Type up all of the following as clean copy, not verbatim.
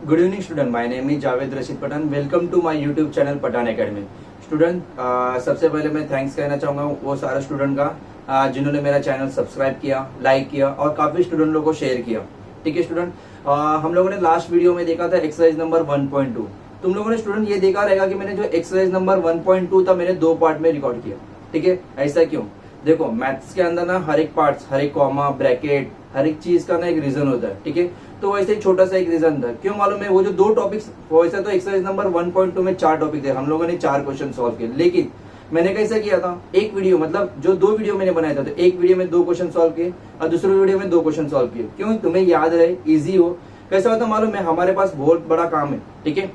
Good evening student, my name is Javed Rashid Pathan. Welcome to my YouTube channel Pathan Academy. Student सबसे पहले मैं thanks कहना चाहूँगा वो सारे स्टूडेंट का जिन्होंने मेरा चैनल सब्सक्राइब किया, लाइक किया और काफ़ी स्टूडेंट लोगों को शेयर किया। ठीक है स्टूडेंट, हम लोगों ने लास्ट वीडियो में देखा था एक्सरसाइज नंबर 1.2। तुम लोगों ने स्टूडेंट ये देखा रहेगा कि मैंने जो एक्सरसाइज नंबर 1.2 था मैंने 2 पार्ट में रिकॉर्ड किया। ठीक है, ऐसा क्यों? देखो मैथ्स के अंदर ना हर एक पार्ट्स, हर एक कॉमा, ब्रैकेट, हर एक चीज का ना एक रीजन होता है। ठीक है, तो वैसे ही छोटा सा एक रीजन था। क्यों मालूम है? वो जो 2 टॉपिक्स, वैसे तो एक्सरसाइज नंबर 1.2 में 4 टॉपिक थे, हम लोगों ने 4 क्वेश्चन सॉल्व किए। लेकिन मैंने कैसे किया था, एक वीडियो मतलब जो 2 वीडियो मैंने बनाया था, तो एक वीडियो में 2 क्वेश्चन सॉल्व किए और दूसरे वीडियो में 2 क्वेश्चन सॉल्व किए। क्यों? तुम्हें याद रहे, इजी हो। कैसा होता मालूम है? हमारे पास बहुत बड़ा काम है। ठीक है,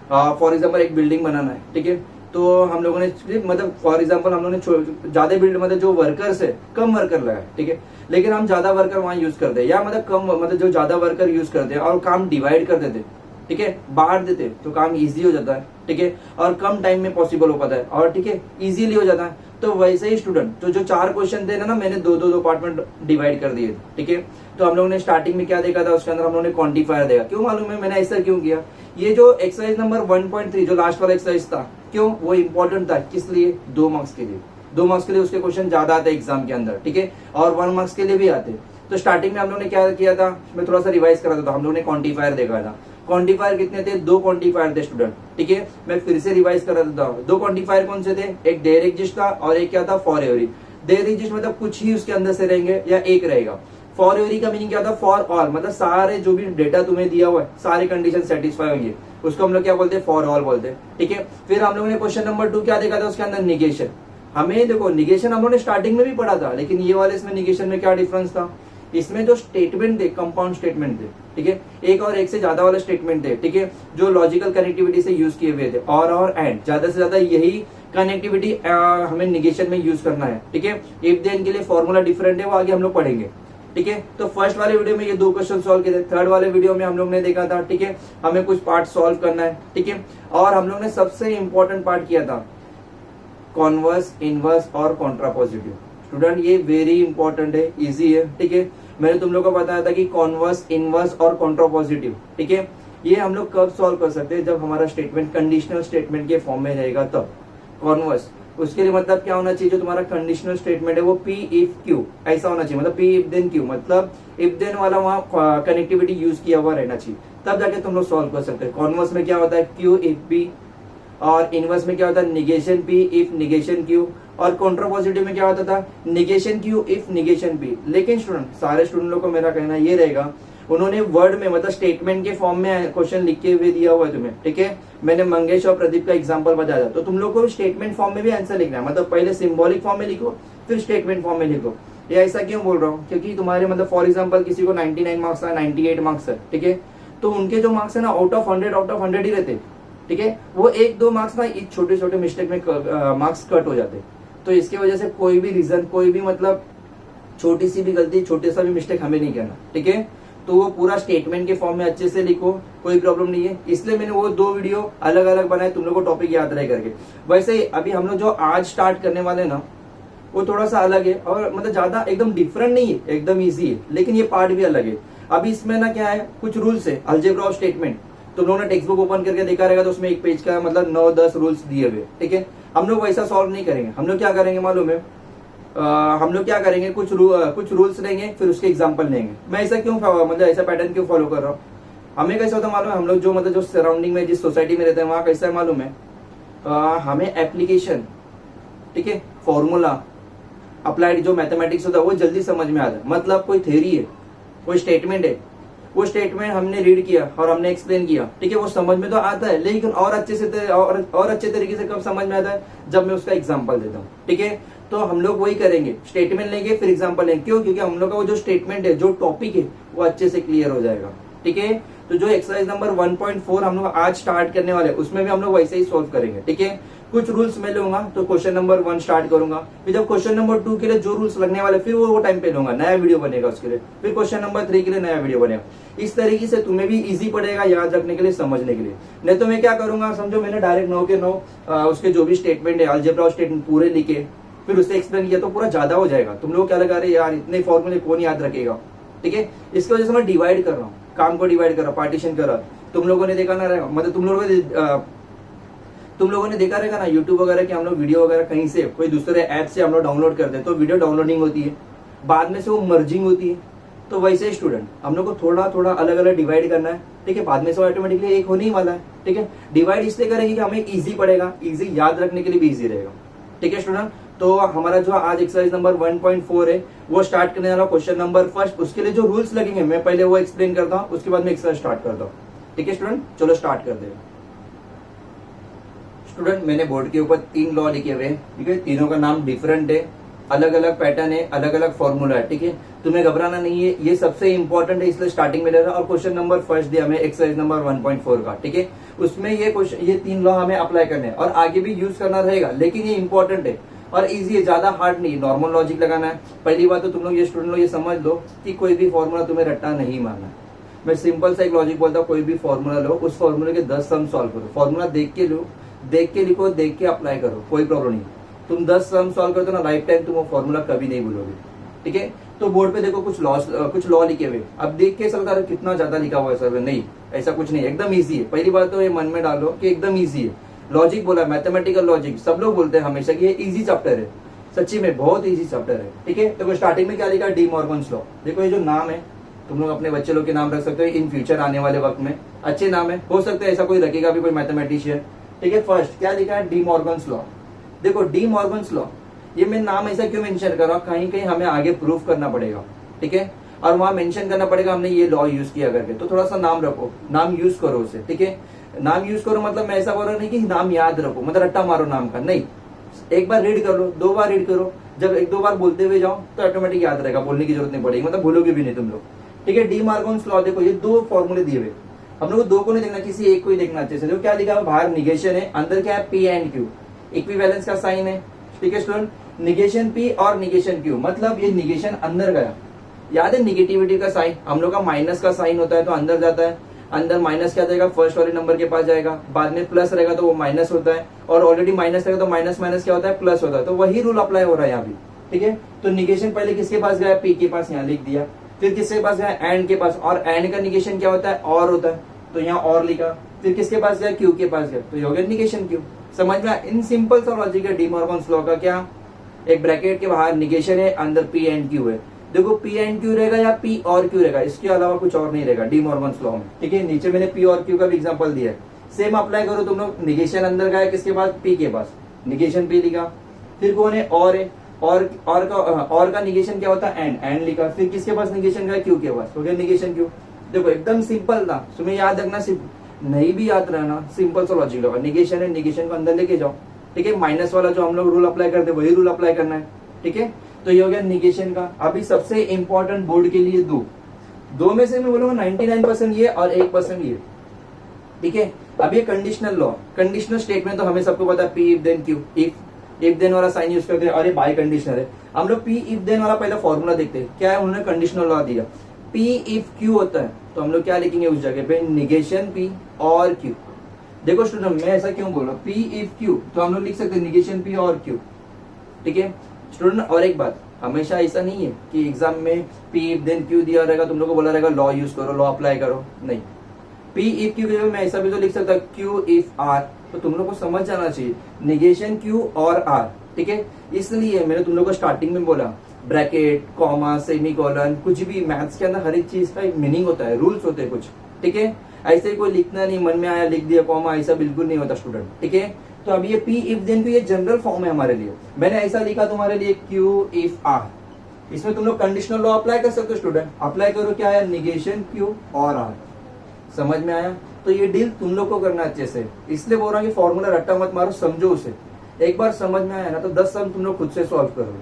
फॉर एग्जाम्पल एक बिल्डिंग बनाना है। ठीक है, तो हम लोगों ने मतलब फॉर एग्जांपल हम लोगों ने ज्यादा बिल्ड मतलब जो वर्कर्स है कम वर्कर लगाए। ठीक है, लेकिन हम ज्यादा वर्कर वहां यूज करते हैं, या मतलब कम मतलब जो ज्यादा वर्कर यूज करते हैं और काम डिवाइड कर देते। ठीक है, बांट देते तो काम इजी हो जाता है। ठीक है, और कम टाइम में पॉसिबल हो पाता है और ठीक है इजीली हो जाता है। तो वैसे ही स्टूडेंट तो जो 4 क्वेश्चन थे ना मैंने दो पार्ट में डिवाइड कर दिए। ठीक है, तो हम लोगों ने स्टार्टिंग में क्या देखा था, उसके अंदर हम लोगों ने क्वांटिफायर देखा। क्यों मालूम है मैंने ऐसा क्यों किया? ये जो एक्सरसाइज नंबर 1.3 जो लास्ट वाला एक्सरसाइज था, क्यों वो इंपॉर्टेंट था? किस लिए? 2 मार्क्स के लिए। 2 मार्क्स के लिए उसके क्वेश्चन ज्यादा आते एग्जाम के अंदर। ठीक है, और 1 मार्क्स के लिए भी आते। तो स्टार्टिंग में हम लोगों ने क्या किया था, मैं थोड़ा सा रिवाइज करा था, हम लोगों ने क्वांटिफायर देखा था। क्वांटिफायर कितने थे? 2 क्वांटिफायर थे स्टूडेंट। ठीक है, मैं फिर से रिवाइज करा देता हूँ। 2 क्वांटिफायर कौन से थे? एक डेयर एग्जिस्ट था और एक क्या था, फॉर एवरी। डेयर एग्जिस्ट मतलब कुछ ही उसके अंदर से रहेंगे या एक रहेगा। फॉर एवरी का मीनिंग क्या था? फॉर ऑल, मतलब सारे जो भी डेटा तुम्हें दिया हुआ है सारे कंडीशन सेटिस्फाई होंगे, उसको हम लोग क्या बोलते हैं? फॉर ऑल बोलते हैं। ठीक है, फिर हम लोगों ने क्वेश्चन नंबर 2 क्या देखा था, उसके अंदर निगेशन। हमें देखो निगेशन हम लोगों ने स्टार्टिंग में भी पढ़ा था, लेकिन ये वाले इसमें निगेशन में क्या डिफरेंस था? इसमें जो स्टेटमेंट थे कंपाउंड स्टेटमेंट थे। ठीक है, एक और एक से ज्यादा वाले स्टेटमेंट थे। ठीक है, जो लॉजिकल कनेक्टिविटी से यूज किए हुए थे, और एंड, ज्यादा से ज्यादा यही कनेक्टिविटी हमें निगेशन में यूज करना है। ठीक है, इफ देन के लिए फॉर्मूला डिफरेंट है, वो आगे हम लोग पढ़ेंगे। ठीक है, तो फर्स्ट वाले वीडियो में ये 2 क्वेश्चन सॉल्व किए थे। थर्ड वाले वीडियो में हम लोग ने देखा था, ठीक है, हमें कुछ पार्ट सॉल्व करना है। ठीक है, और हम लोग ने सबसे इंपॉर्टेंट पार्ट किया था कॉन्वर्स, इनवर्स और कॉन्ट्रापोजिटिव। स्टूडेंट ये वेरी इंपॉर्टेंट है, इजी है। ठीक है, मैंने तुम लोग को बताया था कि कॉन्वर्स, इनवर्स और कॉन्ट्रापोजिटिव। ठीक है, ये हम लोग कब सॉल्व कर सकते हैं? जब हमारा स्टेटमेंट कंडीशनल स्टेटमेंट के फॉर्म में रहेगा तब। कॉन्वर्स उसके लिए मतलब क्या होना चाहिए? जो तुम्हारा कंडीशनल स्टेटमेंट है वो पी इफ क्यू ऐसा होना चाहिए, मतलब पी इफ देन क्यू, मतलब इफ देन वाला वहां कनेक्टिविटी यूज किया हुआ रहना चाहिए, तब जाके तुम लोग सॉल्व कर सकते हैं। कॉन्वर्स में क्या होता है? क्यू इफ पी, और इनवर्स में क्या होता है? Negation P if negation Q, और कॉन्ट्रापोजिटिव में क्या होता था? Negation Q if negation P. लेकिन स्टूडेंट सारे स्टूडेंट लोग को मेरा कहना ये रहेगा, उन्होंने वर्ड में मतलब स्टेटमेंट के फॉर्म में क्वेश्चन लिख के हुए दिया हुआ है तुम्हें। ठीक है, मैंने मंगेश और प्रदीप का एग्जांपल बताया था, तो तुम लोग को स्टेटमेंट फॉर्म में भी आंसर लिखना है, मतलब पहले सिंबॉलिक फॉर्म में लिखो फिर स्टेटमेंट फॉर्म में लिखो। ये ऐसा क्यों बोल रहा हूँ? क्योंकि तुम्हारे मतलब फॉर एग्जाम्पल किसी को 99 मार्क्स है, 98 मार्क्स है। ठीक है, तो उनके जो मार्क्स है ना आउट ऑफ 100 ही रहते। ठीक है, वो 1-2 मार्क्स ना छोटे छोटे मिस्टेक में मार्क्स कट हो जाते। तो इसकी वजह से कोई भी रीजन, कोई भी मतलब छोटी सी भी गलती, छोटे सा भी मिस्टेक हमें नहीं करना। ठीक है, तो वो पूरा स्टेटमेंट के फॉर्म में अच्छे से लिखो, कोई प्रॉब्लम नहीं है। इसलिए मैंने वो 2 वीडियो अलग अलग बनाए, तुम लोग को टॉपिक याद रहे करके। वैसे ही अभी हम लोग जो आज स्टार्ट करने वाले ना वो थोड़ा सा अलग है, और मतलब ज्यादा एकदम डिफरेंट नहीं है, एकदम ईजी है, लेकिन ये पार्ट भी अलग है। अभी इसमें ना क्या है, कुछ रूल्स है, अलजेब्रा ऑफ स्टेटमेंट। तुम लोगों ने टेक्स्ट बुक ओपन करके देखा रहेगा, तो उसमें एक पेज का मतलब 9-10 रूल्स दिए हुए। ठीक है, हम लोग वैसा सॉल्व नहीं करेंगे। हम लोग क्या करेंगे मालूम है? हम लोग क्या करेंगे, कुछ रूल्स लेंगे फिर उसके एग्जांपल लेंगे। मैं ऐसा क्यों मतलब ऐसा पैटर्न क्यों फॉलो कर रहा हूँ? हमें कैसा होता है मालूम है? हम लोग जो मतलब जो सराउंडिंग में जिस सोसाइटी में रहते हैं वहां कैसा है मालूम है? हमें एप्लीकेशन, ठीक है, फॉर्मूला, अप्लाइड जो मैथमेटिक्स होता है वो जल्दी समझ में आता है। मतलब कोई थ्योरी है, कोई स्टेटमेंट है, वो स्टेटमेंट हमने रीड किया और हमने एक्सप्लेन किया। ठीक है, वो समझ में तो आता है, लेकिन और अच्छे से और अच्छे तरीके से कब समझ में आता है? जब मैं उसका एग्जांपल देता हूँ। ठीक है, तो हम लोग वही करेंगे, स्टेटमेंट लेंगे फिर एग्जांपल लेंगे। क्यों? क्योंकि हम लोग का वो जो स्टेटमेंट है, जो टॉपिक है, वो अच्छे से क्लियर हो जाएगा। ठीक है, तो जो एक्सरसाइज नंबर 1.4 हम लोग आज स्टार्ट करने वाले, उसमें भी हम लोग वैसे ही सॉल्व करेंगे। ठीक है, कुछ रूल्स मैं लूंगा, तो क्वेश्चन नंबर 1 स्टार्ट करूंगा, फिर जब क्वेश्चन नंबर 2 के लिए जो रूल्स लगने वाले फिर वो टाइम पे लूंगा, नया वीडियो बनेगा उसके लिए, फिर क्वेश्चन नंबर 3 के लिए नया वीडियो बनेगा। इस तरीके से तुम्हें भी इजी पड़ेगा याद रखने के लिए, समझने के लिए। नहीं तो मैं क्या करूंगा, समझो मैंने डायरेक्ट 9 के 9 उसके जो भी स्टेटमेंट है, अलजेब्रा स्टेटमेंट पूरे लिखे फिर उससे एक्सप्लेन किया, तो पूरा ज्यादा हो जाएगा। तुम लोग क्या लगा रहे यार इतने फॉर्मूले कौन याद रखेगा? ठीक है, इसकी वजह से मैं डिवाइड कर रहा हूँ, काम को डिवाइड कर रहा, पार्टीशन कर रहा। तुम लोगों ने देखा ना रहेगा, मतलब तुम लोगों ने देखा रहेगा ना यूट्यूब वगैरह की हम लोग वीडियो वगैरह कहीं से कोई दूसरे ऐप से हम लोग डाउनलोड करते हैं तो वीडियो डाउनलोडिंग होती है, बाद में से वो मर्जिंग होती है। तो वैसे स्टूडेंट हम लोग को थोड़ा थोड़ा अलग अलग डिवाइड करना है, ठीक है, बाद में से ऑटोमेटिकली एक होने ही वाला है, ठीक है। डिवाइड इसलिए करेंगे कि हमें इजी पड़ेगा, इजी याद रखने के लिए भी इजी रहेगा, ठीक है स्टूडेंट। तो हमारा जो आज एक्सरसाइज नंबर 1.4 है वो स्टार्ट करने वाला क्वेश्चन नंबर फर्स्ट। उसके लिए जो रूल्स लगेंगे मैं पहले वो एक्सप्लेन करता हूँ, उसके बाद में एक्सरसाइज स्टार्ट करता हूँ, ठीक है स्टूडेंट। चलो स्टार्ट कर देगा स्टूडेंट। मैंने बोर्ड के ऊपर 3 लॉ लिखे हुए हैं, ठीक है, तीनों का नाम डिफरेंट है, अलग अलग पैटर्न है, अलग अलग फॉर्मूला है, ठीक है। तुम्हें घबराना नहीं है, ये सबसे इंपॉर्टेंट है इसलिए स्टार्टिंग में ले रहा। और क्वेश्चन नंबर फर्स्ट दिया हमें एक्सरसाइज नंबर 1.4 का, ठीक है। उसमें ये 3 लॉ हमें अप्लाई करने हैं और आगे भी यूज करना रहेगा, लेकिन ये इंपॉर्टेंट है और इजी है, ज्यादा हार्ड नहीं, नॉर्मल लॉजिक लगाना है। पहली बात तो तुम लोग ये स्टूडेंट लोग ये समझ लो कि कोई भी फॉर्मूला तुम्हें रट्टा नहीं मारना है। मैं सिंपल सा एक लॉजिक बोलता हूँ, कोई भी फॉर्मूला लो, उस फॉर्मूले के 10 सम सॉल्व करो। फॉर्मूला देख के लो, देख के लिखो, देख के अप्लाई करो, कोई प्रॉब्लम नहीं। तुम 10 सम सॉल्व करते हो ना, लाइफ टाइम तुम वो फॉर्मूला कभी नहीं भूलोगे, ठीक है। तो बोर्ड पे देखो कुछ लॉ लिखे हुए, अब देख के सब बता कितना ज्यादा लिखा हुआ है सर, नहीं ऐसा कुछ नहीं, एकदम ईजी है। पहली बात तो ये मन में डालो कि एकदम ईजी है। लॉजिक बोला, मैथमेटिकल लॉजिक, सब लोग बोलते हैं हमेशा कि ये इजी चैप्टर है, सच्ची में बहुत इजी चैप्टर है, ठीक है। तो स्टार्टिंग में क्या लिखा, डी मॉर्गन्स लॉ। देखो ये जो नाम है, तुम लोग अपने बच्चे लोग के नाम रख सकते हो इन फ्यूचर आने वाले वक्त में, अच्छे नाम है, हो सकता है ऐसा कोई रखेगा भी कोई मैथमेटिशियन, ठीक है। फर्स्ट क्या लिखा है, डी मॉर्गन्स लॉ। देखो डी मॉर्गन्स लॉ, ये मैं नाम ऐसा क्यों मेंशन कर रहा हूँ, कहीं कहीं हमें आगे प्रूफ करना पड़ेगा, ठीक है, और वहां मेंशन करना पड़ेगा हमने ये लॉ यूज किया करके। तो थोड़ा सा नाम रखो, नाम यूज करो उसे, ठीक है। नाम यूज करो मतलब मैं ऐसा बोल रहा नहीं कि नाम याद रखो, मतलब रट्टा मारो नाम का, नहीं। एक बार रीड कर लो, 2 बार रीड करो, जब 1-2 बार बोलते हुए जाओ तो ऑटोमेटिक याद रहेगा, बोलने की जरूरत नहीं पड़ेगी, मतलब भूलोगे भी नहीं तुम लोग, ठीक है। डी मॉर्गन्स लॉ देखो, ये 2 फॉर्मूले दिए हुए, हम लोग 2 को नहीं देखना, किसी एक को ही देखना अच्छे से। देखो क्या लिखा है, बाहर निगेशन है, अंदर क्या है, पी एंड क्यू, इक्विवेलेंस का साइन है, ठीक है स्टूडेंट। निगेशन पी और निगेशन क्यू, मतलब ये निगेशन अंदर गया, याद है निगेटिविटी का साइन, हम लोग का माइनस का साइन होता है तो अंदर जाता है, अंदर माइनस क्या जाएगा, फर्स्ट वाले नंबर के पास जाएगा, बाद में प्लस रहेगा तो वो माइनस होता है, और ऑलरेडी माइनस रहेगा तो माइनस माइनस क्या होता है, प्लस होता है। तो वही रूल अप्लाई हो रहा है यहाँ भी, ठीक है। तो निगेशन पहले किसके पास गया, पी के पास, यहाँ लिख दिया, फिर किसके पास गया, एंड के पास, और एंड का निगेशन क्या होता है, और होता है, तो यहाँ और लिखा, फिर किसके पास गया, क्यू के पास गया, तो ये हो गया निगेशन क्यू। समझ में, इन सिंपल सा लॉजिक है डी मॉर्गन्स लॉ का। क्या, एक ब्रैकेट के बाहर निगेशन है, अंदर पी एंड क्यू है। देखो पी एंड क्यू रहेगा या पी और क्यू रहेगा, इसके अलावा कुछ और नहीं रहेगा डी मॉर्गन्स लॉ में, ठीक है। नीचे मैंने पी और क्यू का भी एग्जांपल दिया है, सेम अप्लाई करो तुम लोग। निगेशन अंदर का है किसके पास, पी के पास, निगेशन पी लिखा, फिर कौन है, और है, और का निगेशन क्या होता है, एंड लिखा, फिर किसके पास निगेशन का है, क्यू के पास, हो गया निगेशन क्यू। देखो एकदम सिंपल था, तुम्हें याद रखना, नहीं भी याद रहना, सिंपल सा लॉजिक लगा, निगेशन है, निगेशन को अंदर लेके जाओ, ठीक है। माइनस वाला जो हम लोग रूल अप्लाई करते हैं वही रूल अप्लाई करना है, ठीक है। तो ये हो गया निगेशन का। अभी सबसे इंपॉर्टेंट बोर्ड के लिए दो में से मैं बोलूंगा 99% ये और 1% ये, ठीक है। अब ये कंडीशनल लॉ, कंडीशनल स्टेटमेंट तो हमें सबको पता है, P if then Q, if then वाला साइन यूज करते हैं, और ये बाय कंडीशनल है। हम लोग पी इफ देन वाला पहला फॉर्मूला देखते हैं, क्या है, उन्होंने कंडीशनल लॉ दिया, पी इफ क्यू होता है तो हम लोग क्या लिखेंगे उस जगह पे, निगेशन पी और क्यू। देखो स्टूडेंट मैं ऐसा क्यों बोल रहा हूँ, पी इफ क्यू तो हम लोग लिख सकते हैं निगेशन पी और क्यू, ठीक है स्टूडेंट। और एक बात, हमेशा ऐसा नहीं है कि एग्जाम में पी इफ देन क्यू दिया रहेगा, तुम लोग को बोला रहेगा लॉ यूज करो, लॉ अप्लाई करो, नहीं। पी इफ क्यू के मैं ऐसा भी तो लिख सकता क्यू इफ आर, तो तुम लोग को समझ जाना चाहिए निगेशन क्यू और आर, ठीक है। इसलिए मैंने तुम लोग को स्टार्टिंग में बोला, ब्रैकेट, कॉमा, सेमीकोलन, कुछ भी मैथ्स के अंदर हर एक चीज का एक मीनिंग होता है, रूल्स होते हैं कुछ, ठीक है। ऐसे कोई लिखना नहीं, मन में आया लिख दिया कॉमा, ऐसा बिल्कुल नहीं होता स्टूडेंट, ठीक है। तो अब ये पी इफ देन क्यू ये जनरल फॉर्म है हमारे लिए, मैंने ऐसा लिखा तुम्हारे लिए क्यू इफ आर, इसमें तुम लोग कंडीशनल लॉ अप्लाई कर सकते हो स्टूडेंट। अप्लाई करो, क्या है, निगेशन क्यू और आर। समझ में आया, तो ये डील तुम लोग को करना अच्छे से, इसलिए बोल रहा हूँ कि फॉर्मूला रट्टा मत मारो, समझो उसे। एक बार समझ में आया ना तो 10 सम तुम लोग खुद से सॉल्व करो,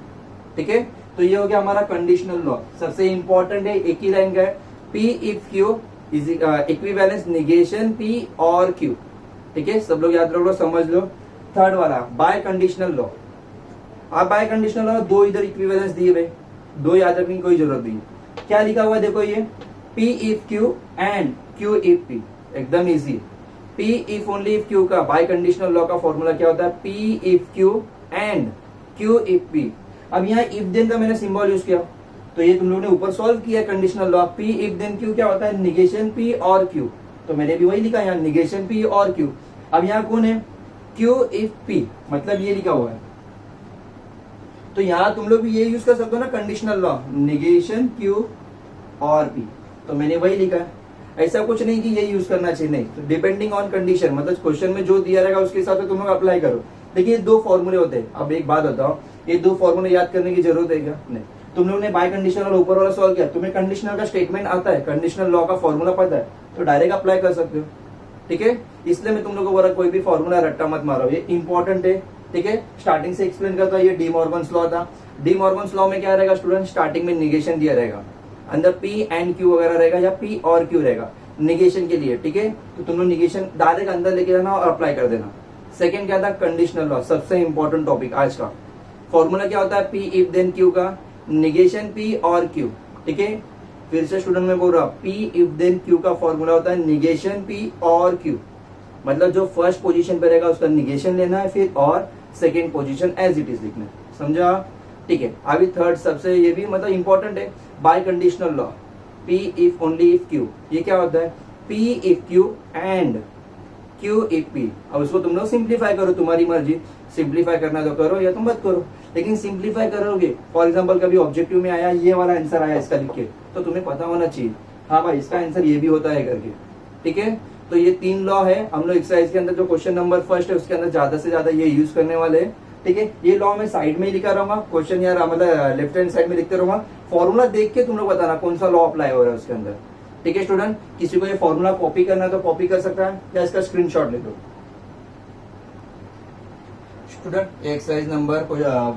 ठीक है। तो ये हो गया हमारा कंडीशनल लॉ, सबसे इंपॉर्टेंट है, एक ही लाइन का है, P if Q is equivalence negation P और क्यू, ठीक है। सब लोग याद रख लो, समझ लो। थर्ड वाला बाय कंडीशनल लॉ, आप बाय कंडीशनल लॉ 2 इधर इक्विवेलेंस दिए हुए, 2 याद रखने की कोई जरूरत नहीं। क्या लिखा हुआ है देखो, ये P if Q and Q if P, एकदम easy. P if only if Q का बाय कंडीशनल लॉ का फॉर्मूला क्या होता है, P if Q and Q if P. अब यहाँ इफ देन का मैंने सिंबल यूज किया, तो ये तुम लोगों ने ऊपर सॉल्व किया conditional law, P if then Q क्या होता है, निगेशन पी और क्यू, तो मैंने भी वही लिखा यहाँ, निगेशन पी और क्यू। अब यहाँ कौन है, क्यू इफ पी, मतलब ये लिखा हुआ है। तो यहाँ तुम लोग भी ये यूज कर सकते हो ना, कंडीशनल लॉ, निगेशन क्यू और पी, तो मैंने वही लिखा है। ऐसा कुछ नहीं कि ये यूज करना चाहिए, नहीं, तो डिपेंडिंग ऑन कंडीशन, मतलब क्वेश्चन में जो दिया रहेगा उसके हिसाब से तुम लोग अप्लाई करो। देखिए 2 फॉर्मूले होते हैं। अब एक बात बताओ, ये 2 फॉर्मूले याद करने की जरूरत है क्या? नहीं। तुम लोग ने बाय कंडीशनल ऊपर वाला सॉल्व किया, तुम्हें कंडीशनल का स्टेटमेंट आता है, कंडीशनल लॉ का फॉर्मूला पता है, तो डायरेक्ट अप्लाई कर सकते हो। ठीक है, इसलिए मैं तुम लोग को बोला कोई भी फॉर्मूला रट्टा मत मारो, ये इंपॉर्टेंट है। ठीक है, स्टार्टिंग से एक्सप्लेन करता है, ये डी मॉर्गन्स लॉ था। डी मॉर्गन्स लॉ में क्या रहेगा स्टूडेंट, स्टार्टिंग में निगेशन दिया रहेगा, अंदर पी एंड क्यू वगैरह रहेगा या पी और क्यू रहेगा निगेशन के लिए। ठीक है, तो तुम लोग निगेशन डायरेक्ट अंदर लेके जाना और अप्लाई कर देना। सेकंड क्या था, कंडीशनल लॉ, सबसे इंपॉर्टेंट टॉपिक आज का। फॉर्मूला क्या होता है, पी इफ देन क्यू का, निगेशन पी और क्यू। ठीक है, फिर से स्टूडेंट में बोल रहा, पी इफ देन क्यू का फॉर्मूला होता है निगेशन पी और क्यू, मतलब जो फर्स्ट पोजीशन पे रहेगा उसका निगेशन लेना है, फिर और second position as it is लिखना है। समझा? ठीक है, अभी थर्ड सबसे ये भी मतलब इंपॉर्टेंट है, bye conditional law, P if only if Q. ये क्या होता है, P if Q and Q if P. अब उसको तुम लोग सिंप्लीफाई करो, तुम्हारी मर्जी, सिंप्लीफाई करना तो करो या तुम मत करो, लेकिन सिंप्लीफाई करोगे। फॉर एग्जांपल कभी ऑब्जेक्टिव में आया ये वाला आंसर आया इसका लिख के, तो तुम्हें पता होना चाहिए, हाँ भाई इसका आंसर ये भी होता है करके। ठीक है, तो ये 3 लॉ है। हम लोग एक्सरसाइज के अंदर जो क्वेश्चन नंबर फर्स्ट है उसके अंदर ज्यादा से ज्यादा ये यूज करने वाले हैं। ठीक है, ये लॉ मैं साइड में ही लिखा रहूंगा, क्वेश्चन यार मतलब लेफ्ट हैंड साइड में लिखते रहूंगा। फॉर्मूला देख के तुम लोग बताना कौन सा लॉ अप्लाई हो रहा है उसके अंदर। ठीक है स्टूडेंट, किसी को ये फॉर्मूला कॉपी करना है तो कॉपी कर सकता है या इसका स्क्रीनशॉट ले लो। स्टूडेंट एक्सरसाइज नंबर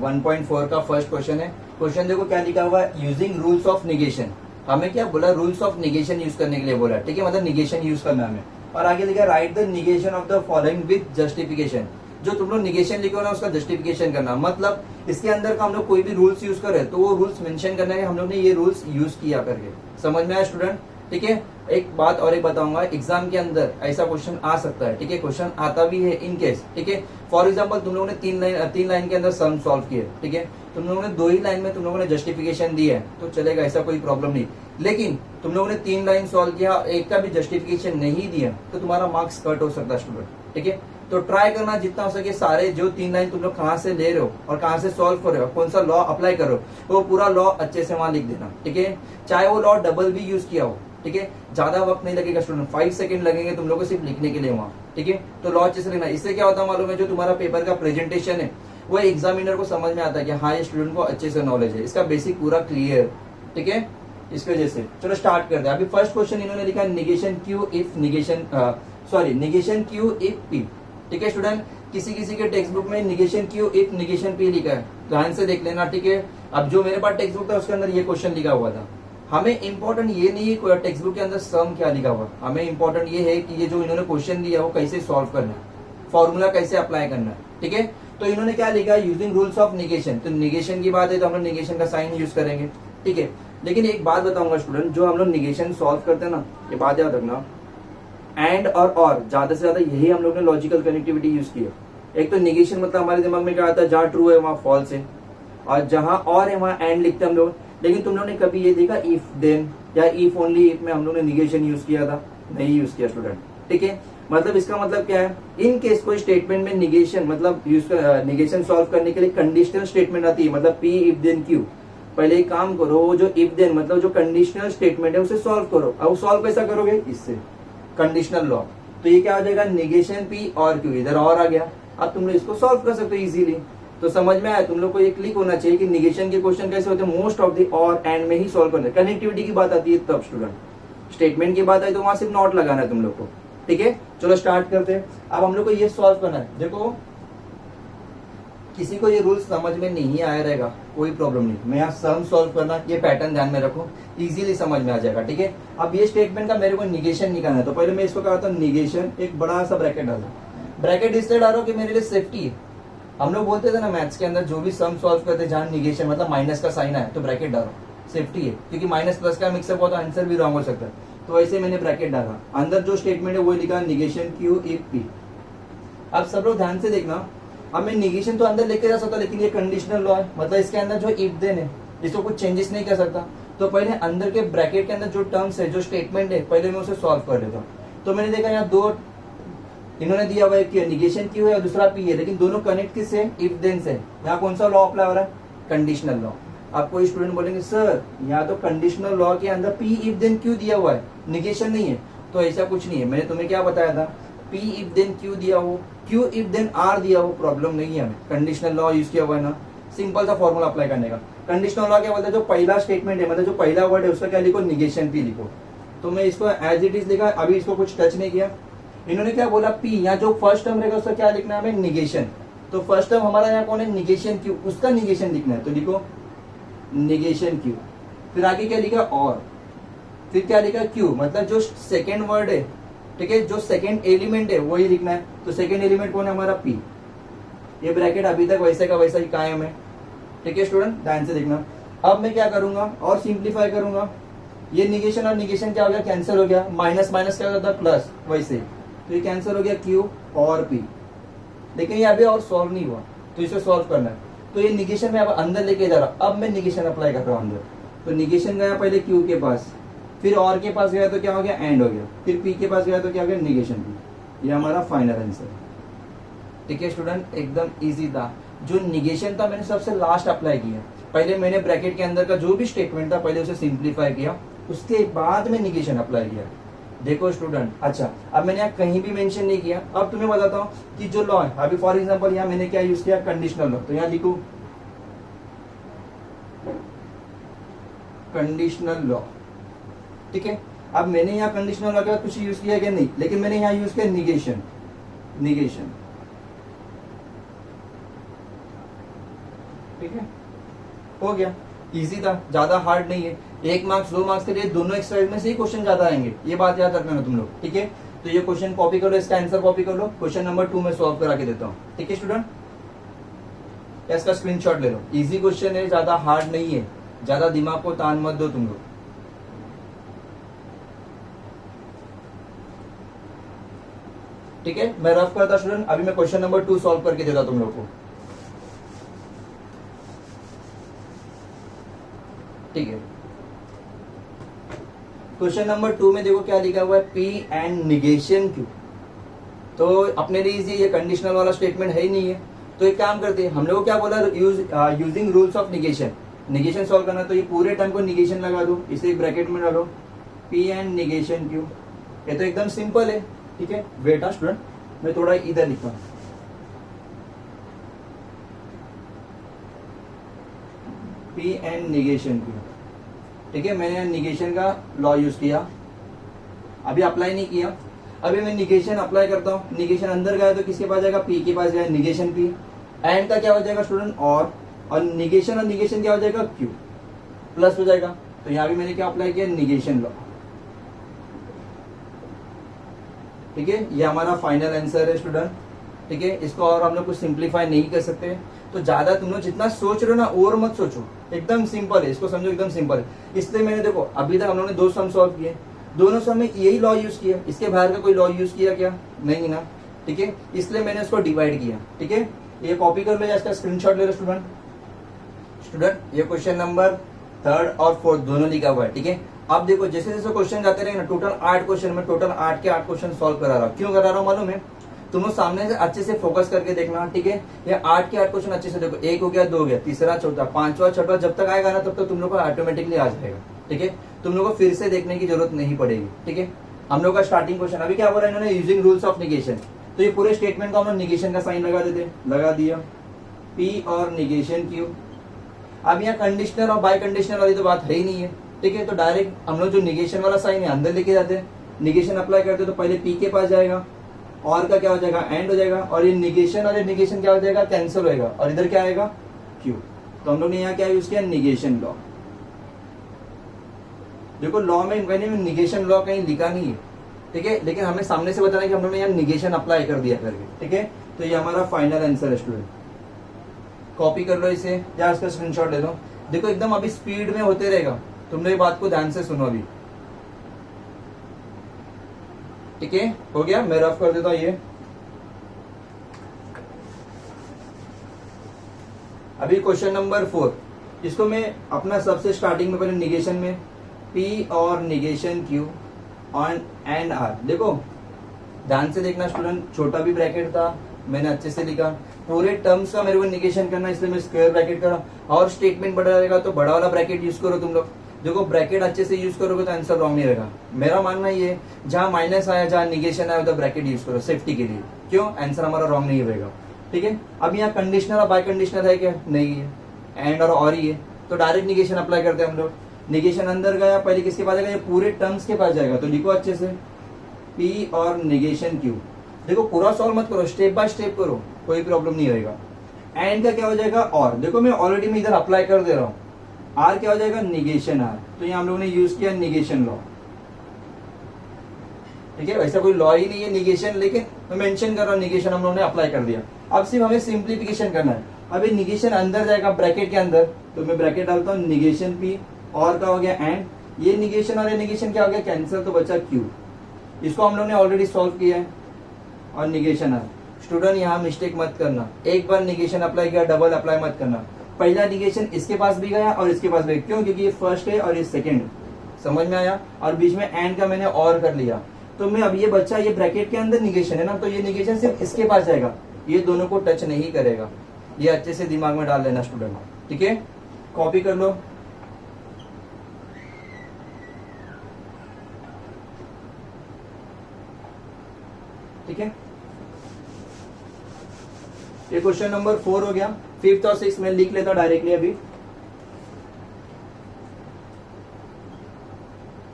1.4 का फर्स्ट क्वेश्चन है। क्वेश्चन देखो क्या लिखा हुआ है, यूजिंग रूल्स ऑफ निगेशन। हमें क्या बोला, रूल्स ऑफ निगेशन यूज करने के लिए बोला। ठीक है, मतलब निगेशन यूज करना हमें, और आगे लिखा right the negation of the following with justification. जो तुम लोग निगेशन लिखो ना उसका जस्टिफिकेशन करना, मतलब इसके अंदर का हम लोग कोई भी रूल्स यूज करे तो वो रूल्स मेंशन करना है हम लोग ने ये रूल्स यूज किया करके। समझ में आया स्टूडेंट? ठीक है, एक बात और एक बताऊंगा, एग्जाम के अंदर ऐसा क्वेश्चन आ सकता है। ठीक है, क्वेश्चन आता भी है इन केस। ठीक है, फॉर एग्जांपल तुम लोगों ने 3 लाइन के अंदर सम सॉल्व किए। ठीक है, तुम लोगों ने 2 ही लाइन में तुम लोगों ने जस्टिफिकेशन दी है तो चलेगा, ऐसा कोई प्रॉब्लम नहीं। लेकिन तुम लोगों ने 3 लाइन सॉल्व किया, एक का भी जस्टिफिकेशन नहीं दिया तो तुम्हारा मार्क्स कट हो सकता है स्टूडेंट। ठीक है, तो ट्राई करना जितना हो सके सारे जो 3 लाइन तुम लोग कहाँ से ले रहे हो और कहाँ से सॉल्व कर रहे हो, कौन सा लॉ अप्लाई कर रहे हो, वो पूरा लॉ अच्छे से वहां लिख देना। ठीक है, चाहे वो लॉ डबल भी यूज किया हो। ठीक है, ज्यादा वक्त नहीं लगेगा स्टूडेंट, 5 सेकंड लगेंगे तुम लोगों को सिर्फ लिखने के लिए वहां। ठीक है, तो लॉ अच्छे से लिखना। इससे क्या होता है मालूम है, जो तुम्हारा पेपर का प्रेजेंटेशन है वो एग्जामिनर को समझ में आता है कि हाँ ये स्टूडेंट को अच्छे से नॉलेज है, इसका बेसिक पूरा क्लियर। ठीक है, इसकी वजह से चलो स्टार्ट करते हैं। अभी फर्स्ट क्वेश्चन इन्होंने लिखा है negation Q if negation negation Q if P. ठीक है स्टूडेंट, किसी किसी के टेक्स्ट बुक में negation Q if negation P लिखा है, ध्यान से देख लेना। ठीक है, अब जो मेरे पास टेक्स्ट बुक था उसके अंदर ये क्वेश्चन लिखा हुआ था। हमें इंपॉर्टेंट ये नहीं है टेक्स्ट बुक के अंदर सम क्या लिखा हुआ, हमें इंपॉर्टेंट ये है कि ये जो इन्होंने क्वेश्चन दिया वो कैसे सॉल्व करना है, फॉर्मूला कैसे अप्लाई करना है। ठीक है, तो इन्होंने क्या लिखा है, यूजिंग रूल्स ऑफ निगेशन। तो निगेशन की बात है तो हम लोग निगेशन का साइन यूज करेंगे। ठीक है, लेकिन एक बात बताऊंगा स्टूडेंट, जो हम लोग निगेशन सॉल्व करते हैं ना, ये बात याद रखना, एंड और ज्यादा से ज्यादा यही हम लोग ने लॉजिकल कनेक्टिविटी यूज की है। एक तो निगेशन मतलब हमारे दिमाग में क्या आता है, जहाँ ट्रू है वहाँ फॉल्स है, और जहाँ और है वहाँ एंड लिखते हैं हम लोग। लेकिन तुम लोग ने कभी ये देखा इफ देन या इफ ओनली इफ में हम लोग ने निगेशन यूज किया था? नहीं यूज किया स्टूडेंट। ठीक है, मतलब इसका मतलब क्या है, इन केस कोई स्टेटमेंट में निगेशन मतलब निगेशन सॉल्व करने के लिए कंडीशनल स्टेटमेंट आती है, मतलब पी इफ देन क्यू। पहले एक काम करो, वो जो इफ देन मतलब जो कंडीशनल स्टेटमेंट है उसे सॉल्व करो। अब सॉल्व कैसा करोगे, इससे कंडीशनल लॉ। तो ये क्या आ जाएगा, निगेशन पी और क्यू, इधर और आ गया। अब तुम लोग इसको सॉल्व कर सकते हो इजीली। तो समझ में आया, तुम लोग को ये क्लिक होना चाहिए कि निगेशन के क्वेश्चन कैसे होते हैं, मोस्ट ऑफ द और एंड में ही सॉल्व करना है। कनेक्टिविटी की बात आती है तब स्टूडेंट, स्टेटमेंट की बात आई तो वहां सिर्फ नॉट लगाना है तुम लोग को। ठीक है, चलो स्टार्ट करते हैं। अब हम लोग को ये सॉल्व करना है। देखो किसी को ये रूल समझ में नहीं आया रहेगा कोई प्रॉब्लम नहीं, मैं यहाँ सम सॉल्व करना, ये पैटर्न ध्यान में रखो, इजीली समझ में आ जाएगा। ठीक है, अब ये स्टेटमेंट का मेरे को निगेशन निकालना है, तो पहले मैं इसको क्या होता हूँ, निगेशन एक बड़ा सा ब्रैकेट डाल दो। ब्रैकेट इसलिए डालो कि मेरे लिए सेफ्टी है। हम लोग बोलते थे ना मैथ्स के अंदर, जो भी सम सॉल्व करते जहाँ निगेशन मतलब माइनस का साइन है तो ब्रैकेट डालो, सेफ्टी है, क्योंकि माइनस प्लस का मिक्सअप हुआ तो आंसर भी रॉन्ग हो सकता है। तो ऐसे मैंने ब्रैकेट डाला, अंदर जो स्टेटमेंट है वो लिखा निगेशन क्यू इफ पी। अब सब लोग ध्यान से देखना, अब मैं निगेशन तो अंदर लेके जा सकता, लेकिन ये कंडीशनल लॉ है, मतलब इसके अंदर जो इफ देन है इसको कुछ चेंजेस नहीं कर सकता। तो पहले अंदर के ब्रैकेट के अंदर जो टर्म्स है, जो स्टेटमेंट है, पहले मैं उसे सॉल्व कर लेता हूँ। तो मैंने देखा यहाँ दो इन्होंने दिया हुआ है कि निगेशन क्यू है और दूसरा पी है, लेकिन दोनों कनेक्ट किससे, इफ देन से। यहाँ कौन सा लॉ अप्लाई हो रहा है, कंडीशनल लॉ। अब कोई स्टूडेंट बोलेंगे सर यहाँ तो कंडीशनल लॉ के अंदर पी इफ देन क्यू दिया हुआ है, निगेशन नहीं है। तो ऐसा कुछ नहीं है, मैंने तुम्हें क्या बताया था, पी इफ देन क्यू दिया हो, क्यू इफ देन आर दिया हो, प्रॉब्लम नहीं है हमें, कंडीशनल लॉ यूज किया हुआ है ना। सिंपल सा फॉर्मूला अप्लाई करने का। कंडीशनल लॉ क्या बोलता है, जो पहला स्टेटमेंट है मतलब जो पहला वर्ड है उसका क्या लिखो, निगेशन पी लिखो। तो मैं इसको एज इट इज लिखा, अभी इसको कुछ टच नहीं किया। इन्होंने क्या बोला, पी, यहाँ जो फर्स्ट टर्म रहेगा उसका क्या लिखना है हमें, निगेशन। तो फर्स्ट टर्म हमारा यहाँ कौन है, निगेशन क्यू, उसका निगेशन लिखना है, तो लिखो निगेशन क्यू। फिर आगे क्या लिखा, और फिर क्या लिखा, क्यू, मतलब जो सेकेंड वर्ड है, ठीक है, जो सेकेंड एलिमेंट है वही लिखना है। तो सेकेंड एलिमेंट कौन है हमारा, पी। ये ब्रैकेट अभी तक वैसे का वैसा ही कायम है, ठीक है स्टूडेंट, ध्यान से देखना। अब मैं क्या करूंगा और सिंप्लीफाई करूंगा, ये निगेशन और निगेशन क्या हो गया, कैंसिल हो गया, माइनस माइनस क्या होता है प्लस, वैसे तो ये कैंसिल हो गया, क्यू और पी। लेकिन ये अभी और सॉल्व नहीं हुआ, तो इसे सॉल्व करना है। तो ये निगेशन में अब अंदर लेके जा रहा, अब मैं निगेशन अप्लाई कर रहा हूँ अंदर। तो निगेशन गया पहले क्यू के पास, फिर और के पास गया तो क्या हो गया, एंड हो गया, फिर पी के पास गया तो क्या हो गया, निगेशन पी। ये हमारा फाइनल आंसर है, ठीक है स्टूडेंट, एकदम इजी था। जो निगेशन था मैंने सबसे लास्ट अप्लाई किया, पहले मैंने ब्रैकेट के अंदर का जो भी स्टेटमेंट था पहले उसे सिंप्लीफाई किया, उसके बाद में निगेशन अप्लाई किया। देखो स्टूडेंट, अच्छा अब मैंने यहाँ कहीं भी मेंशन नहीं किया। अब तुम्हें बताता हूँ कि जो लॉ है, अभी फॉर एग्जांपल यहाँ मैंने क्या यूज किया, कंडीशनल लॉ। तो यहाँ लिखू कंडीशनल लॉ, ठीक है। अब मैंने यहाँ कंडीशनल लॉ का कुछ यूज किया क्या, नहीं, लेकिन मैंने यहाँ यूज किया निगेशन, निगेशन, ठीक है, हो गया, इजी था, ज्यादा हार्ड नहीं है। 1 मार्क्स 2 मार्क्स के लिए दोनों एक्सरसाइज में से ही क्वेश्चन ज्यादा आएंगे, ये बात याद रखना तुम लोग, ठीक है। तो ये क्वेश्चन कॉपी करो, इसका आंसर कॉपी कर लो, क्वेश्चन नंबर 2 में सॉल्व करा के देता हूँ, ठीक है स्टूडेंट। इसका स्क्रीनशॉट ले लो, इजी क्वेश्चन है, ज्यादा हार्ड नहीं है, ज्यादा दिमाग को तान मत दो तुम लोग। ठीक है, मैं रफ करता स्टूडेंट, अभी मैं क्वेश्चन नंबर 2 सॉल्व करके देता तुम लोग को, ठीक है। क्वेश्चन नंबर 2 में देखो क्या लिखा हुआ है, पी एंड निगेशन क्यू। तो अपने लिए इजी, ये कंडीशनल वाला स्टेटमेंट है ही नहीं है। तो एक काम करते हैं, हम लोग को क्या बोला, using rules of negation, negation solve करना। तो ये पूरे टर्म को निगेशन लगा दो, इसे ब्रैकेट में डालो, पी एंड निगेशन क्यू। ये तो एकदम सिंपल है, ठीक है। बेटा स्टूडेंट, मैं थोड़ा इधर लिखता हूँ, पी एंड निगेशन क्यू, ठीक है। मैंने निगेशन का लॉ यूज किया, अभी अप्लाई नहीं किया। अभी मैं निगेशन अप्लाई करता हूँ, निगेशन अंदर गया तो किसके पास जाएगा, पी के पास जाएगा, निगेशन पी। एंड का क्या हो जाएगा स्टूडेंट, और निगेशन और निगेशन क्या हो जाएगा, क्यू, प्लस हो जाएगा। तो यहाँ भी मैंने क्या अप्लाई किया, निगेशन लॉ, ठीक है। ये हमारा फाइनल आंसर है स्टूडेंट, ठीक है। इसको और हम लोग कुछ सिंप्लीफाई नहीं कर सकते, तो ज्यादा तुम लोग जितना सोच रहे हो ना और मत सोचो, एकदम सिंपल है, इसको समझो एकदम सिंपल है। इसलिए मैंने देखो अभी तक हम लोगों ने 2 सम सॉल्व किए, दोनों सम में यही लॉ यूज किया, इसके बाहर का कोई लॉ यूज किया क्या, नहीं ना, ठीक है। इसलिए मैंने उसको डिवाइड किया, ठीक है। ये कॉपी कर लो या इसका स्क्रीनशॉट ले लो स्टूडेंट। स्टूडेंट ये क्वेश्चन नंबर 3rd और 4th दोनों लिखा हुआ है, ठीक है। अब देखो जैसे जैसे क्वेश्चन जाते रहे ना, टोटल 8 क्वेश्चन में टोटल 8 के 8 क्वेश्चन सॉल्व करा रहा हूँ। क्यों करा रहा हूँ मालूम है, तुम लोग सामने से अच्छे से फोकस करके देखना, ठीक है। ये 8 के 8 क्वेश्चन अच्छे से देखो, 1 हो गया, 2 हो गया, तीसरा, चौथा, 5वां, 6वां जब तक आएगा ना तब तक तुम लोग को ऑटोमेटिकली आ जाएगा, ठीक है। तुम लोग को फिर से देखने की जरूरत नहीं पड़ेगी, ठीक है। हम लोग का स्टार्टिंग क्वेश्चन अभी क्या बोला इन्होंने, यूजिंग रूल्स ऑफ निगेशन। तो ये पूरे स्टेटमेंट का हम लोग निगेशन का साइन लगा देते, लगा दिया, पी और निगेशन क्यू। अब यहाँ कंडीशनल और बाय कंडीशनल वाली तो बात है ही नहीं है, ठीक है। तो डायरेक्ट हम लोग जो निगेशन वाला साइन है अंदर लेके जाते हैं, निगेशन अप्लाई करते तो पहले पी के पास जाएगा, और का क्या हो जाएगा, एंड हो जाएगा, और ये निगेशन और ये निगेशन क्या हो जाएगा, कैंसिल होएगा, और इधर क्या आएगा, क्यू। तो हम लोग ने यहाँ क्या यूज किया, निगेशन लॉ। देखो लॉ में मैंने निगेशन लॉ कहीं लिखा नहीं है, ठीक है, लेकिन हमें सामने से बताना है कि हम लोग ने यहाँ निगेशन अप्लाई कर दिया करके, ठीक है। तो ये हमारा फाइनल आंसर है स्टूडेंट, कॉपी कर लो इसे या इसका स्क्रीनशॉट ले लो। देखो एकदम अभी स्पीड में होते रहेगा, तुम लोग ये बात को ध्यान से सुनो अभी, ठीक है। हो गया, मैं रफ कर देता हूं ये। अभी क्वेश्चन नंबर 4, इसको मैं अपना सबसे स्टार्टिंग में पहले निगेशन में पी और negation Q, on and R. देखो ध्यान से देखना स्टूडेंट, छोटा भी ब्रैकेट था, मैंने अच्छे से लिखा, पूरे टर्म्स का मेरे को निगेशन करना, इसलिए मैं स्क्वायर ब्रैकेट करा। और स्टेटमेंट बड़ा रहेगा तो बड़ा वाला ब्रैकेट यूज करो तुम लोग। देखो ब्रैकेट अच्छे से यूज करोगे तो आंसर रॉन्ग नहीं रहेगा। मेरा मानना ये, जहां माइनस आया, जहां निगेशन आया, तो ब्रैकेट यूज करो सेफ्टी के लिए। क्यों? आंसर हमारा रॉन्ग नहीं रहेगा। ठीक है, अब यहाँ कंडीशनल और बाय कंडीशनल है क्या? नहीं है, एंड और ही है, तो डायरेक्ट निगेशन अप्लाई करते हैं हम लोग। निगेशन अंदर गया, पहले किसके पास जाएगा? ये पूरे टर्म्स के पास जाएगा, तो लिखो अच्छे से पी और निगेशन क्यू। देखो पूरा सॉल्व मत करो, स्टेप बाय स्टेप करो, कोई प्रॉब्लम नहीं होगा। एंड का क्या हो जाएगा? और। देखो मैं ऑलरेडी मैं इधर अप्लाई कर दे रहा हूँ। आर क्या हो जाएगा? Negation R. तो यहाँ हम लोगों ने यूज किया निगेशन लॉ। ठीक है, वैसा कोई लॉ ही नहीं है निगेशन, लेकिन मैं मेंशन कर रहा हूँ निगेशन हम लोगों ने अप्लाई कर दिया। अब सिर्फ हमें सिंप्लीफिकेशन करना है। अब ये निगेशन अंदर जाएगा ब्रैकेट के अंदर, तो मैं ब्रैकेट डालता हूँ निगेशन पी, और का हो गया एंड, ये निगेशन और ये निगेशन क्या हो गया? कैंसिल, तो बचा क्यू। इसको हम लोग ने ऑलरेडी सॉल्व किया है, और निगेशन आर। स्टूडेंट यहाँ मिस्टेक मत करना, एक बार निगेशन अप्लाई किया डबल अप्लाई मत करना। पहला निगेशन इसके पास भी गया और इसके पास भी, क्यों? क्योंकि ये फर्स्ट है और ये सेकंड है। समझ में आया? और बीच में एंड का मैंने और कर लिया, तो मैं अब ये बच्चा, ये ब्रैकेट के अंदर निगेशन है ना, तो ये निगेशन सिर्फ इसके पास जाएगा, ये दोनों को टच नहीं करेगा। ये अच्छे से दिमाग में डाल लेना स्टूडेंट। ठीक है, कॉपी कर लो। ठीक है, ये क्वेश्चन नंबर 4 हो गया। 5th और 6th में लिख लेता डायरेक्टली अभी।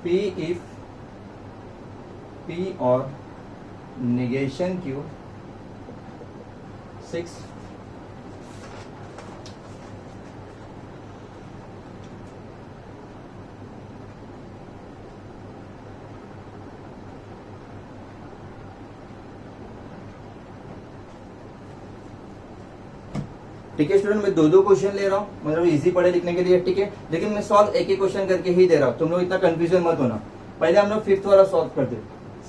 P if P और negation Q 6 ठीक है स्टूडेंट, मैं दो क्वेश्चन ले रहा हूँ, मतलब इजी पढ़े लिखने के लिए। ठीक है, लेकिन मैं सॉल्व एक ही क्वेश्चन करके ही दे रहा हूँ, तुम लोग इतना कंफ्यूजन मत होना। पहले हम लोग 5th वाला सॉल्व करते,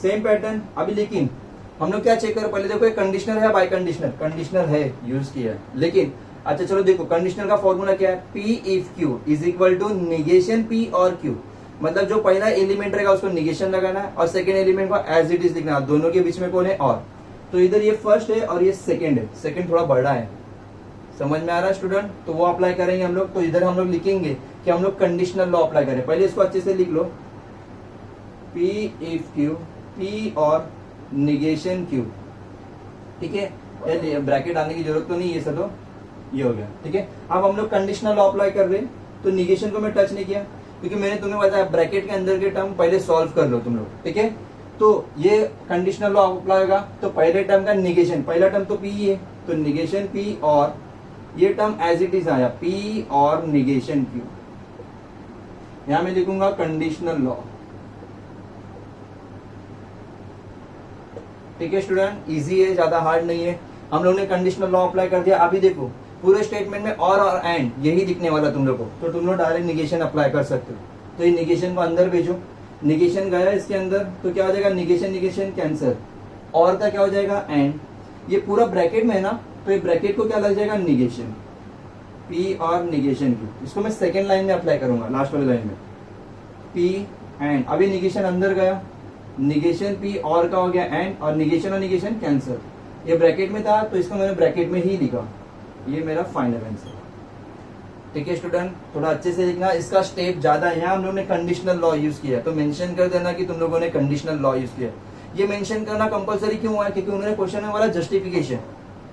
सेम पैटर्न अभी। लेकिन हम लोग क्या चेक करो, पहले देखो कंडीशनल है बाय कंडीशनल? कंडीशनल है, यूज किया है। लेकिन अच्छा चलो देखो, कंडीशनल का फॉर्मूला क्या है? P if Q is equal to negation P और Q। मतलब जो पहला एलिमेंट रहेगा उसको निगेशन लगाना है, और सेकेंड एलिमेंट को एज इट इज लिखना है। दोनों के बीच में कौन है? और। तो इधर ये फर्स्ट है और ये सेकेंड है, सेकेंड थोड़ा बड़ा है। समझ में आ रहा है स्टूडेंट? तो वो अप्लाई करेंगे हम लोग। तो इधर हम लोग लिखेंगे कि हम लोग कंडीशनल लॉ अप्लाई करें। पहले इसको अच्छे से लिख लो, P इफ Q, P और निगेशन Q। ठीक है, ये ब्रैकेट डालने की जरूरत तो नहीं, ये सब ये हो गया। ठीक है, अब हम लोग कंडीशनल लॉ अप्लाई कर रहे हैं, तो निगेशन को मैं टच नहीं किया, क्योंकि मैंने तुम्हें बताया ब्रैकेट के अंदर के टर्म पहले सॉल्व कर लो तुम लोग। ठीक है, तो ये कंडीशनल लॉ अप्लाई होगा, तो पहले टर्म का निगेशन, पहला टर्म तो P ही है, तो निगेशन P, और ये टर्म एज इट इज आया P और निगेशन Q। यहां मैं लिखूंगा कंडीशनल लॉ। ठीक है स्टूडेंट, इजी है, ज्यादा हार्ड नहीं है। हम लोग ने कंडीशनल लॉ अप्लाई कर दिया। अभी देखो पूरे स्टेटमेंट में और एंड यही दिखने वाला तुम लोग को, तो तुम लोग डायरेक्ट निगेशन अप्लाई कर सकते हो। तो ये निगेशन को अंदर भेजो, निगेशन गया इसके अंदर, तो क्या हो जाएगा? निगेशन निगेशन कैंसिल, और का क्या हो जाएगा? एंड। ये पूरा ब्रैकेट में है ना, तो ये ब्रैकेट को क्या लग जाएगा? निगेशन P और निगेशन Q। इसको मैं सेकेंड लाइन में अप्लाई करूंगा, लास्ट वाली लाइन में P एंड। अभी निगेशन अंदर गया, निगेशन P और का हो गया एंड, और निगेशन कैंसिल। ये ब्रैकेट में था तो इसको मैंने ब्रैकेट में ही लिखा। ये मेरा फाइनल आंसर। ठीक है स्टूडेंट, थोड़ा अच्छे से लिखना, इसका स्टेप ज्यादा है। यहाँ हम लोग ने कंडीशनल लॉ यूज किया, तो मेंशन कर देना कि तुम लोगों ने कंडीशनल लॉ यूज किया। ये मेंशन करना कंपलसरी क्यों है? क्योंकि उन्होंने क्वेश्चन में बोला जस्टिफिकेशन।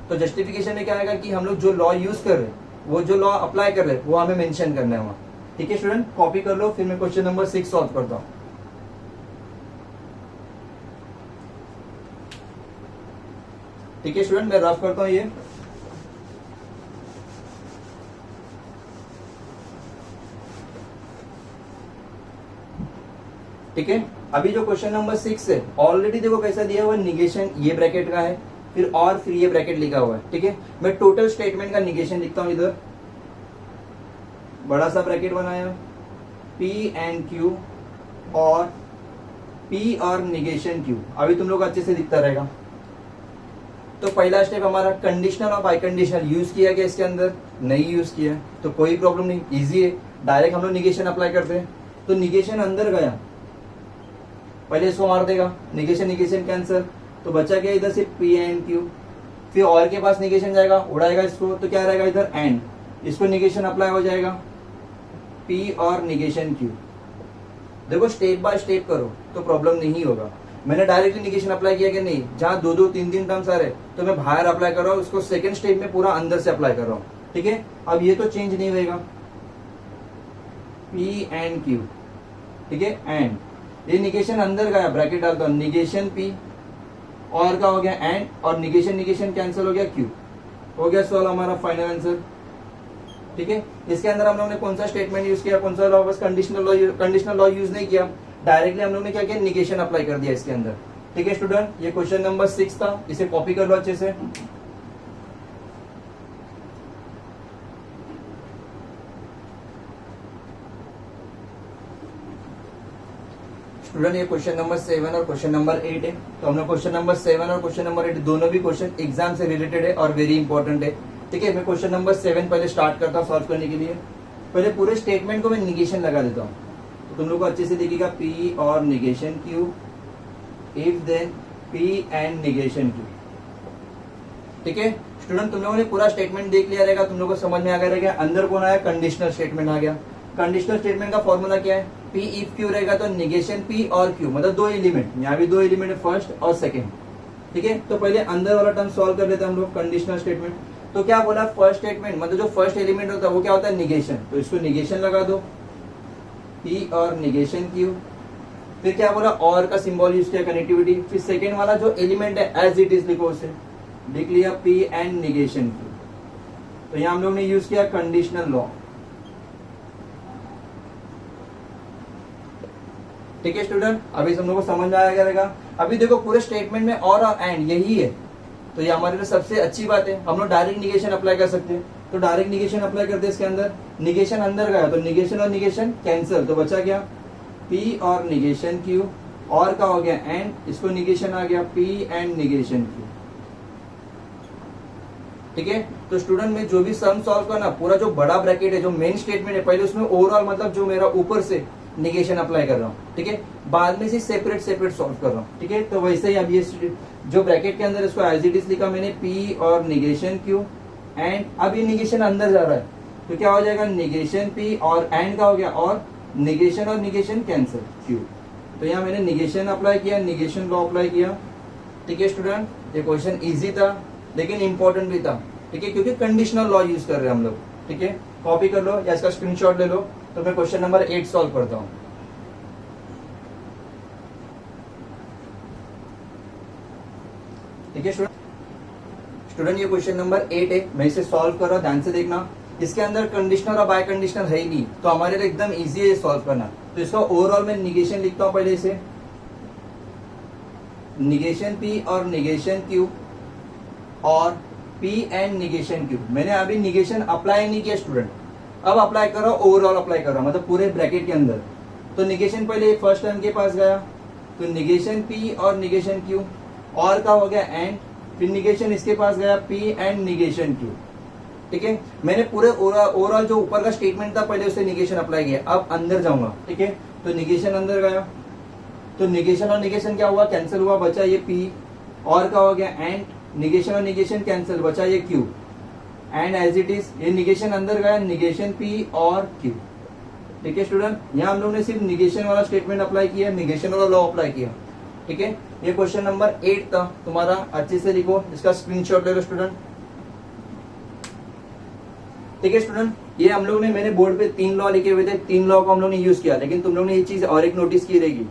तो जस्टिफिकेशन में क्या आएगा कि हम लोग जो लॉ यूज कर रहे हैं, वो जो लॉ अप्लाई कर रहे हैं, वो हमें मेंशन करना है वहां। ठीक है स्टूडेंट, कॉपी कर लो, फिर मैं क्वेश्चन नंबर 6 सॉल्व करता हूँ। ठीक है स्टूडेंट, मैं रफ करता हूँ ये। ठीक है, अभी जो क्वेश्चन नंबर 6 है, ऑलरेडी देखो कैसा दिया हुआ है, निगेशन ये ब्रैकेट का है, फिर और फिर ये ब्रैकेट लिखा हुआ है। ठीक है, मैं टोटल स्टेटमेंट का निगेशन लिखता हूं। इधर बड़ा सा ब्रैकेट बनाया, P एंड Q, और P और निगेशन Q। अभी तुम लोग अच्छे से दिखता रहेगा। तो पहला स्टेप हमारा कंडीशनल और बाय कंडीशनल यूज किया गया, इसके अंदर नहीं यूज किया, तो कोई प्रॉब्लम नहीं, इजी है। डायरेक्ट हम लोग निगेशन अप्लाई करते हैं। तो निगेशन अंदर गया, पहले इसको मार देगा, निगेशन निगेशन कैंसिल, तो बचा क्या इधर से पी एंड क्यू। फिर और के पास निगेशन जाएगा, उड़ाएगा इसको, तो क्या रहेगा इधर एंड, इसको निगेशन अप्लाई हो जाएगा पी और निगेशन क्यू। देखो स्टेप बाय स्टेप करो तो प्रॉब्लम नहीं होगा। मैंने डायरेक्टली निगेशन अप्लाई किया कि नहीं, जहां दो दो तीन तीन टर्म्स आ रहे तो मैं बाहर अप्लाई कर रहा हूँ, उसको सेकंड स्टेप में पूरा अंदर से अप्लाई कर रहा हूँ। ठीक है, अब ये तो चेंज नहीं होगा, पी एंड क्यू। ठीक है, एंड ये निगेशन अंदर गया, ब्रैकेट डालता हूं, निगेशन पी और का हो गया एंड, और निगेशन निगेशन कैंसिल हो गया क्यू, हो गया सॉल्व हमारा फाइनल आंसर। ठीक है, इसके अंदर हम लोगों ने कौन सा स्टेटमेंट यूज किया, कौन सा लॉ, बस कंडीशनल लॉ यूज नहीं किया, डायरेक्टली हम लोग ने क्या किया, निगेशन अप्लाई कर दिया इसके अंदर। ठीक है स्टूडेंट, ये क्वेश्चन नंबर 6 था, इसे कॉपी कर लो अच्छे से। स्टूडेंट ये क्वेश्चन नंबर 7 और क्वेश्चन नंबर 8 है, तो हमने क्वेश्चन नंबर 7 और क्वेश्चन नंबर 8 दोनों भी क्वेश्चन एग्जाम से रिलेटेड है और वेरी इंपॉर्टेंट है। ठीक है, मैं क्वेश्चन नंबर 7 पहले स्टार्ट करता हूँ सॉल्व करने के लिए। पहले पूरे स्टेटमेंट को मैं निगेशन लगा देता हूँ, तो तुम लोग को अच्छे से दिखेगा पी और negation Q, if then P and negation Q. ठीक है स्टूडेंट, तुम लोगों ने पूरा स्टेटमेंट देख लिया रहेगा, तुम लोग को समझ में आ गया रहेगा अंदर कौन आया, कंडीशनल स्टेटमेंट आ गया। कंडीशनल स्टेटमेंट का फॉर्मूला क्या है, पी इफ क्यू रहेगा तो निगेशन पी और क्यू, मतलब दो एलिमेंट, यहाँ भी दो एलिमेंट है, फर्स्ट और सेकंड। ठीक है, तो पहले अंदर वाला टर्म सॉल्व कर लेते हैं हम लोग, कंडीशनल स्टेटमेंट। तो क्या बोला, फर्स्ट स्टेटमेंट मतलब जो फर्स्ट एलिमेंट होता है वो क्या होता है, निगेशन, तो इसको निगेशन लगा दो, पी और निगेशन क्यू। फिर क्या बोला, और का सिंबल यूज किया, कनेक्टिविटी। फिर सेकेंड वाला जो एलिमेंट है एज इट इज लिखो, उसे लिख लिया पी एंड निगेशन क्यू। तो यहाँ हम लोग ने यूज किया कंडीशनल लॉ। ठीक है स्टूडेंट, अभी हम लोग को समझ में आया रहेगा। अभी देखो पूरे स्टेटमेंट में और एंड यही है, तो ये हमारे लिए सबसे अच्छी बात है, हम लोग डायरेक्ट निगेशन अप्लाई कर सकते हैं। तो डायरेक्ट निगेशन अप्लाई करते हैं, इसके अंदर निगेशन अंदर गया तो निगेशन और निगेशन कैंसिल, तो बचा क्या पी और निगेशन क्यू, और का हो गया एंड, इसको निगेशन आ गया पी एंड निगेशन क्यू। ठीक है, तो स्टूडेंट में जो भी सम सॉल्व करना, पूरा जो बड़ा ब्रैकेट है, जो मेन स्टेटमेंट है, पहले उसमें ओवरऑल मतलब जो मेरा ऊपर से निगेशन अप्लाई कर रहा हूँ। ठीक है, बाद में से सेपरेट सेपरेट सॉल्व कर रहा हूँ। ठीक है, तो वैसे ही अब ये जो ब्रैकेट के अंदर इसको एज इट इज लिखा मैंने, पी और निगेशन क्यू एंड, अब ये निगेशन अंदर जा रहा है तो क्या हो जाएगा, निगेशन पी और एंड का हो गया, और निगेशन कैंसिल क्यू। तो यहाँ मैंने निगेशन अप्लाई किया, निगेशन लॉ अप्लाई किया। ठीक है स्टूडेंट, ये क्वेश्चन इजी था लेकिन इंपॉर्टेंट भी था। ठीक है, क्योंकि कंडीशनल लॉ यूज कर रहे हैं हम लोग। ठीक है, कॉपी कर लो या इसका स्क्रीनशॉट ले लो। तो मैं क्वेश्चन नंबर 8 सॉल्व करता हूं। ठीक है स्टूडेंट, ये क्वेश्चन नंबर 8 है, मैं इसे सॉल्व कर रहा हूं, ध्यान से देखना। इसके अंदर कंडीशनल और बाय कंडीशनल है ही नहीं, तो हमारे लिए एकदम इजी है सॉल्व करना। तो इसका ओवरऑल मैं निगेशन लिखता हूं, पहले इसे निगेशन पी और निगेशन क्यू, और पी एंड निगेशन क्यू। मैंने अभी निगेशन अप्लाई नहीं किया स्टूडेंट, अब अप्लाई कर रहा हूं, ओवरऑल अप्लाई कर रहा हूं, मतलब पूरे ब्रैकेट के अंदर। तो निगेशन पहले फर्स्ट टर्म के पास गया, तो निगेशन पी और निगेशन क्यू, और का हो गया एंड, फिर निगेशन इसके पास गया पी एंड निगेशन क्यू। ठीक है, मैंने पूरे ओवरऑल जो ऊपर का स्टेटमेंट था पहले उसे निगेशन अप्लाई किया। अब अंदर जाऊंगा। ठीक है, तो निगेशन अंदर गया, तो निगेशन और निगेशन क्या हुआ, कैंसिल हुआ, बचा ये पी, और का हो गया एंड, निगेशन और निगेशन कैंसिल, बचा ये Q and as it is, ये निगेशन अंदर गया, निगेशन पी और क्यू। ठीक है स्टूडेंट, यहाँ हम लोग ने सिर्फ निगेशन वाला स्टेटमेंट अप्लाई किया, निगेशन वाला लॉ अप्लाई किया। ठीक है, ये क्वेश्चन नंबर 8 था तुम्हारा, अच्छे से लिखो, इसका स्क्रीनशॉट ले लो स्टूडेंट। ठीक है स्टूडेंट, ये हम लोग ने, मैंने बोर्ड पे 3 लॉ लिखे हुए थे, 3 लॉ को हम लोग ने यूज किया, लेकिन तुम लोग ने ये चीज और एक नोटिस की रहेगी,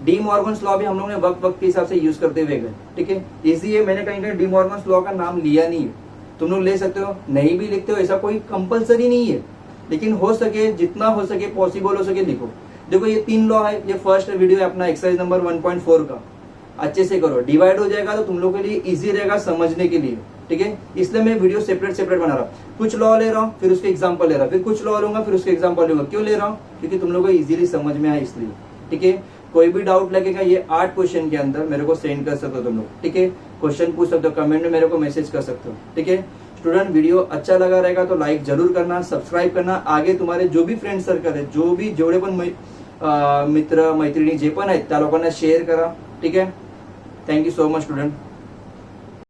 डी मॉर्गन्स लॉ भी हम लोग ने वक्त वक्त के हिसाब से यूज करते हुए गए। ठीक है, इसलिए मैंने कहीं कहीं डी मॉर्गन्स लॉ का नाम लिया नहीं है, तुम लोग ले सकते हो, नहीं भी लिखते हो, ऐसा कोई कंपलसरी नहीं है, लेकिन हो सके जितना हो सके पॉसिबल हो सके लिखो। देखो ये 3 लॉ है, ये फर्स्ट वीडियो है अपना एक्सरसाइज नंबर 1.4 का, अच्छे से करो, डिवाइड हो जाएगा तो तुम लोग के लिए इजी रहेगा समझने के लिए। ठीक है, इसलिए मैं वीडियो सेपरेट सेपरेट बना रहा हूँ, कुछ लॉ ले रहा हूँ फिर उसके एग्जांपल ले रहा हूँ, फिर कुछ लॉ लूंगा फिर उसके एग्जांपल लूंगा। क्यों ले रहा हूँ, क्योंकि तुम लोग को इजीली समझ में आए इसलिए। ठीक है, कोई भी डाउट लगेगा ये 8 क्वेश्चन के अंदर मेरे को सेंड कर सकते हो तुम लोग। ठीक है, क्वेश्चन पूछ सकते हो, कमेंट में मेरे को मैसेज कर सकते हो। ठीक है स्टूडेंट, वीडियो अच्छा लगा रहेगा तो लाइक जरूर करना, सब्सक्राइब करना, आगे तुम्हारे जो भी फ्रेंड सर्कल है, जो भी जोड़े मित्र मैत्रिणी जे पण आहेत त्या लोकांना शेअर करा. ठीक आहे. Thank you so much student.